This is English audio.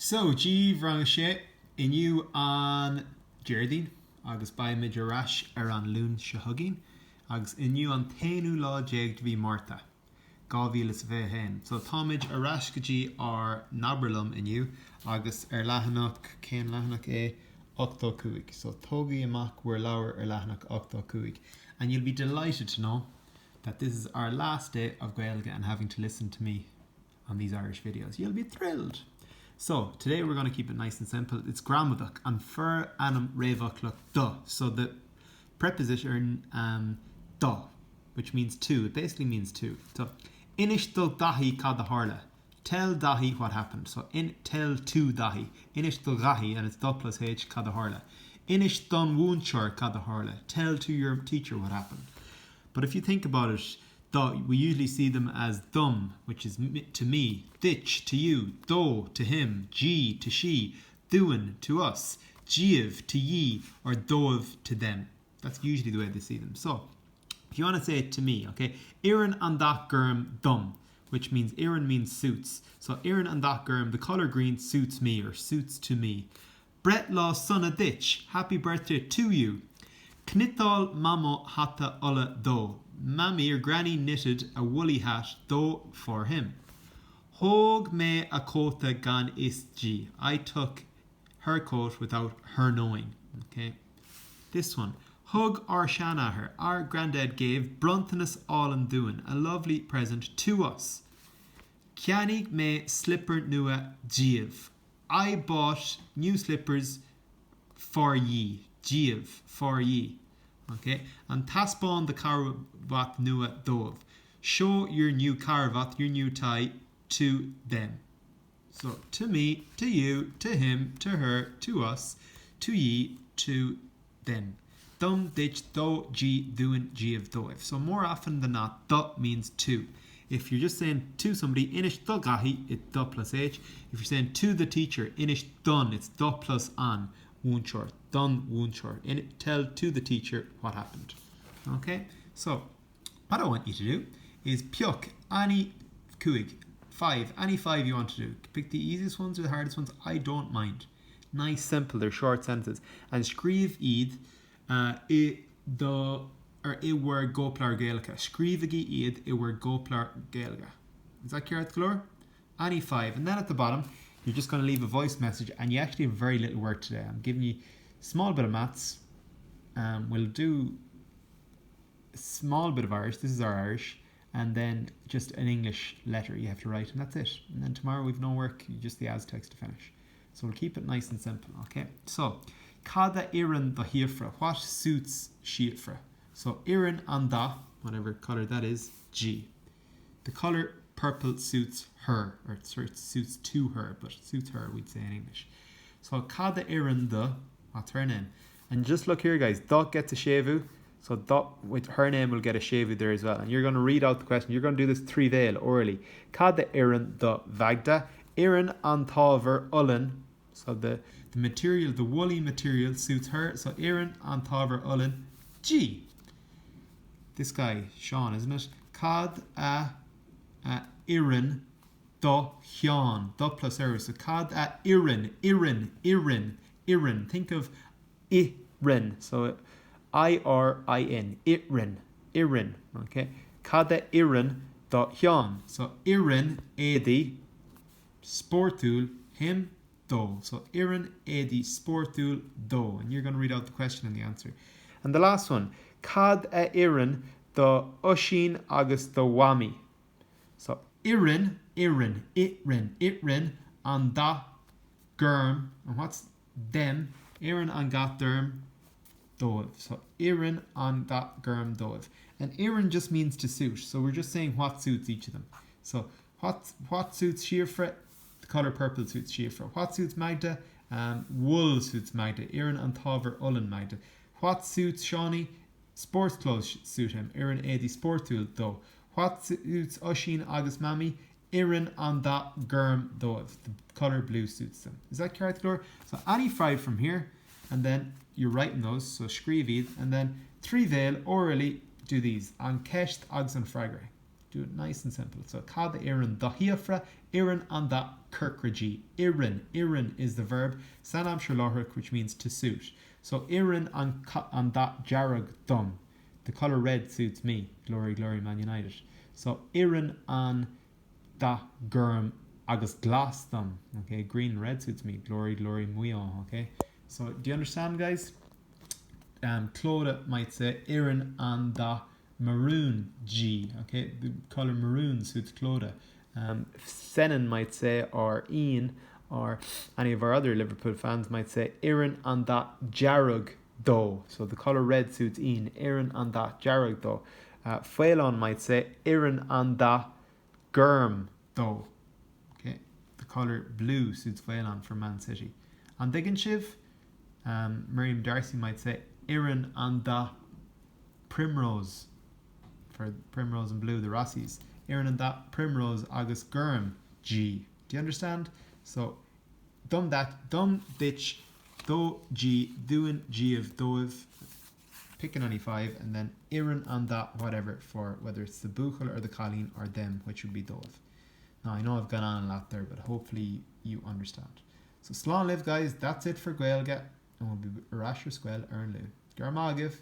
So, G bhrang sé inniu an Jardín agus ba mid arás an lún se hugin agus inniu an tainú lá déag bhí Márta. Gávílas bheith hen. So táid arás gotí ar nabralum inniu agus lehanach cén lehanach é 8 cuaig. So tógaí amach we're lower lehanach 8 cuaig. And you'll be delighted to know that this is our last day of Gaeilge and having to listen to me on these Irish videos. You'll be thrilled. So today we're going to keep it nice and simple. It's gramadach and fur anam revach da. So the preposition da, which means two. It basically means two. So inish do dahi kada harla. Tell dahi what happened. So tell to dahi. Inish do dahi, and it's da plus h kada harla. Inish don woonchar kada harla. Tell to your teacher what happened. But if you think about it, we usually see them as dum, which is to me, ditch to you, do to him, g to she, doin to us, jiv to ye, or dov to them. That's usually the way they see them. So if you want to say it to me, okay, Iran and that germ dum, which means Iran means suits. So Iran and that germ, the colour green suits me or suits to me. Brett law son a ditch, happy birthday to you. Knital mamo hata ulla do. Mammy or granny knitted a woolly hat do for him. Hog me a kota gan isg. I took her coat without her knowing. Okay. This one. Hug our shanaher. Our granddad gave Bruntanus all and doing a lovely present to us. Kianig me slipper nua jiv. I bought new slippers for ye. Jiv for ye. Okay, and taspon the caravat nua dov. Show your new caravat, your new tie to them. So to me, to you, to him, to her, to us, to ye, to them. Dum ditch do g doing g of dov. So more often than not, do means to. If you're just saying to somebody, inish do gahi, it's do plus h. If you're saying to the teacher, inish done, it's do plus an. Woonchor, done woonchor. Tell to the teacher what happened. Okay, so what I want you to do is piuk any kuig 5, any 5 you want to do. Pick the easiest ones or the hardest ones. I don't mind. Nice, simple. They're short sentences. And scrív iad I word goplar gaelga. Scrívigi iad I word goplar gaelga. Is that clear at the Any 5, and then at the bottom. You're just going to leave a voice message, and you actually have very little work today. I'm giving you a small bit of maths. We'll do a small bit of Irish. This is our Irish. And then just an English letter you have to write, and that's it. And then tomorrow we've no work, just the Aztecs to finish. So we'll keep it nice and simple, okay? So, Kada Iran the Hiefra. What suits Shiefra? So, Iran and da, whatever colour that is, G. The colour purple suits her, or sorry, it suits to her, but suits her, we'd say in English. So, Kada Iran the, what's her name? And just look here, guys, Dot gets a shevu, so Dot with her name will get a shevu there as well. And you're going to read out the question. You're going to do this 3 veil orally. Kada Iran the Vagda, Iran an Taver Ullen, so the material, the woolly material suits her, so Iran an Taver Ullen, G. This guy, Sean, isn't it? Kad a Iran do Hian, do plus error. So Kad a Iran. Think of Iran. So Irin, Iran. Okay. Kad a Iran do Hian. So Iran edi sportul him do. So Iran edi sportul do. And you're going to read out the question and the answer. And the last one. Kad a Iran do Oshin agus do Wami. So Iran, and da germ, and what's them? Iran and gat derm dov. So Iran and da germ dov. And Iran just means to suit. So we're just saying what suits each of them. So what suits Shiefra? The colour purple suits Shiefra. What suits Magda? Wool suits Magda. Iran and Taver Ullen Magda. What suits Shawnee? Sports clothes suit him. Iran edi sportul do. What suits Oshin agus Mami? Iran and that germ dov. The colour blue suits them. Is that correct, Glor? So any 5 from here, and then you're writing those. So scrívid, and then 3 veil orally do these. An kesht agus an fragre. Do it nice and simple. So Kada Iran da Hiefra, Iran and that kirkraji. Irin is the verb. Sanam shaloruk, which means to suit. So Irin on that jarag thumb. The colour red suits me. Glory, glory, Man United. So Irin on that germ agus glass thumb. Okay, green and red suits me. Glory, glory, muon. Okay. So do you understand, guys? Clodagh might say Irin on the maroon G. Okay, the colour maroon suits Clodagh. Senan might say, or Ian, or any of our other Liverpool fans might say Irin on that jarug do. So the colour red suits Ian. Irin on that jarug do. Phelan might say Irin on that germ do. Okay, the colour blue suits Phelan for Man City. And Diggin Shiv, Miriam Darcy might say Irin on the primrose, for primrose and blue, the Rossies. Irin on that primrose agus germ G. Do you understand? So dum ditch do G doing G of dove, picking any five, and then Irin on that whatever for whether it's the buchel or the colleen or them, which would be dove. Now I know I've gone on a lot there, but hopefully you understand. So slán live, guys. That's it for Gaeilge, and we'll be Rasher Squel Ern Lu. Garmagiv.